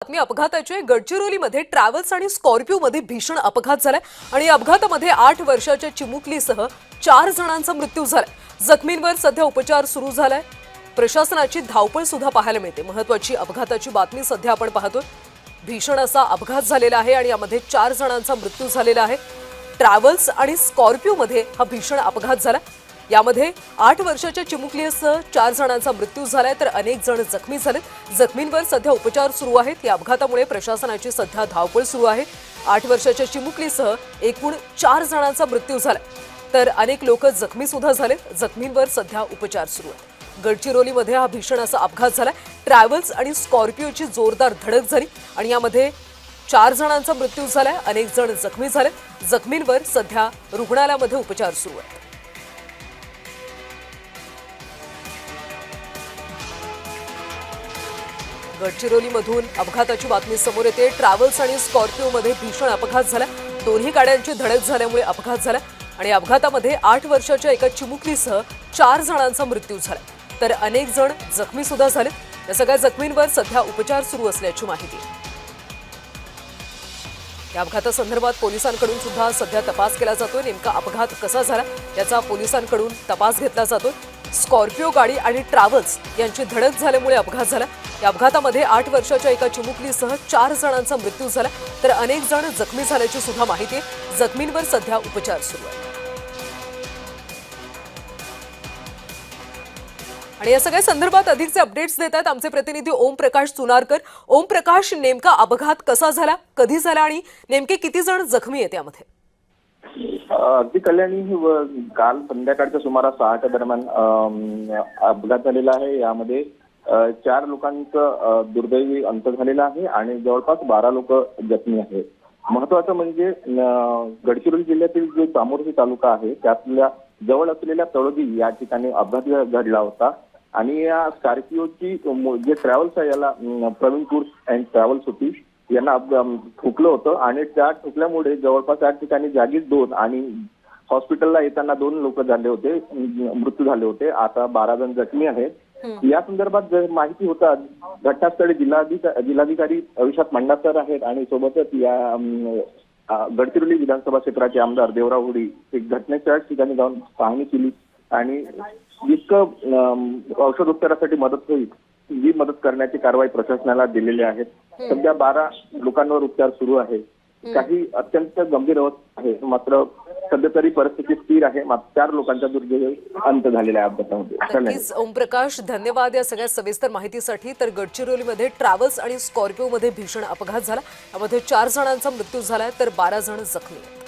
बातमी अपघाताची गडचिरोलीमध्ये ट्रॅव्हल्स आणि स्कॉर्पिओमध्ये भीषण अपघात झालाय आणि अपघातामध्ये 8 वर्षाच्या चिमुकलीसह 4 जणांचा मृत्यू झालाय। जखमींवर सध्या उपचार सुरू झालाय। प्रशासनाची धावपळ सुद्धा पाहायला मिळते। महत्त्वाची अपघाताची बातमी सध्या आपण पाहतोय। भीषण असा अपघात झालेला आहे आणि यामध्ये 4 जणांचा मृत्यू झालेला आहे। ट्रॅव्हल्स आणि स्कॉर्पिओमध्ये हा भीषण अपघात झाला। यामध्ये 8 वर्षाच्या चिमुकलीसह 4 जणांचा मृत्यू झालाय तर अनेक जण जखमी झालेत। जखमींवर सध्या उपचार सुरू आहेत। या अपघातामुळे प्रशासनाची सध्या धावपळ सुरू आहे। 8 वर्षाच्या चिमुकलीसह एकूण 4 जणांचा मृत्यू झाला तर अनेक लोक जखमी सुद्धा झालेत। जखमींवर सध्या उपचार सुरू आहेत। गडचिरोलीमध्ये हा भीषण असा अपघात झाला। ट्रॅव्हल्स आणि स्कॉर्पिओची जोरदार धडक झाली आणि यामध्ये 4 जणांचा मृत्यू झालाय। अनेक जण जखमी झालेत। जखमींवर सध्या रुग्णालयामध्ये उपचार सुरू आहेत। गडचिरोलीमधून अपघाताची बातमी समोर येते। ट्रॅव्हल्स आणि स्कॉर्पिओमध्ये भीषण अपघात झाला। दोन्ही गाड्यांची धडक झाल्यामुळे अपघात झाला आणि अपघातामध्ये 8 वर्षाच्या एका चिमुकलीसह 4 जणांचा मृत्यू झाला तर अनेक जण जखमी सुद्धा झाले। या सगळ्या जखमींवर सध्या उपचार सुरू असल्याची माहिती आहे। या अपघातासंदर्भात पोलिसांकडून सुद्धा सध्या तपास केला जातोय। नेमका अपघात कसा झाला याचा पोलिसांकडून तपास घेतला जातोय। स्कॉर्पिओ गाडी आणि ट्रॅव्हल्स यांची धडक झाल्यामुळे अपघात झाला। या अपघातामध्ये 8 वर्षाच्या एका चिमुकलीसह 4 जणांचा मृत्यू झाला तर अनेक जण जखमी झाल्याची सुद्धा माहिती आहे। जखमींवर सध्या उपचार सुरू आहेत आणि या सगळ्या संदर्भात अधिकचे अपडेट्स देत आहेत आमचे प्रतिनिधी ओम प्रकाश चुनारकर। ओम प्रकाश, नेमका अपघात कसा झाला, कधी झाला आणि नेमके किती जण जखमी आहेत यामध्ये? अगदी कल्याणी काल संध्याकाळच्या सुमारास 6च्या दरम्यान अपघात झालेला आहे। यामध्ये 4 लोकांचा दुर्दैवी अंत झालेला आहे आणि जवळपास 12 लोक जखमी आहेत। महत्वाचं म्हणजे गडचिरोली जिल्ह्यातील जो चामोर्शी तालुका आहे त्यातल्या जवळ असलेल्या तळोदी या ठिकाणी अपघात घडला होता आणि या स्कॉर्पिओची जे ट्रॅव्हल्स आहे याला प्रवीण टूर्स अँड ट्रॅव्हल्स होती यांना ठोकलं होतं आणि त्या ठोकल्यामुळे जवळपास त्या ठिकाणी जागीच 2 आणि हॉस्पिटलला येताना 2 लोक झाले होते, मृत्यू झाले होते। आता 12 जण जखमी आहेत। या संदर्भात माहिती होता घटनास्थळी जिल्हाधिकारी अविशात मंडासर आहेत आणि सोबतच या गडचिरोली विधानसभा क्षेत्राचे आमदार देवराव हुडी एक घटनेच्या ठिकाणी जाऊन पाहणी केली आणि जितकं औषधोपचारासाठी मदत होईल ही मदत करण्याची कारवाई प्रशासनाला दिलेली आहे। सध्या 12 लोकांवर उपचार सुरू आहे। काही अत्यंत गंभीर अवस्था आहे, मात्र सध्या तरी परिस्थिती स्थिर आहे। मात्र 4 लोकांचा दुर्दैवी अंत झालेला आहे अपघातामध्ये। नक्कीच ओम प्रकाश, धन्यवाद या सगळ्या सविस्तर माहितीसाठी। तर गडचिरोलीमध्ये ट्रॅव्हल्स आणि स्कॉर्पिओमध्ये भीषण अपघात झाला। यामध्ये 4 जणांचा मृत्यू झालाय तर 12 जण जखमी आहेत।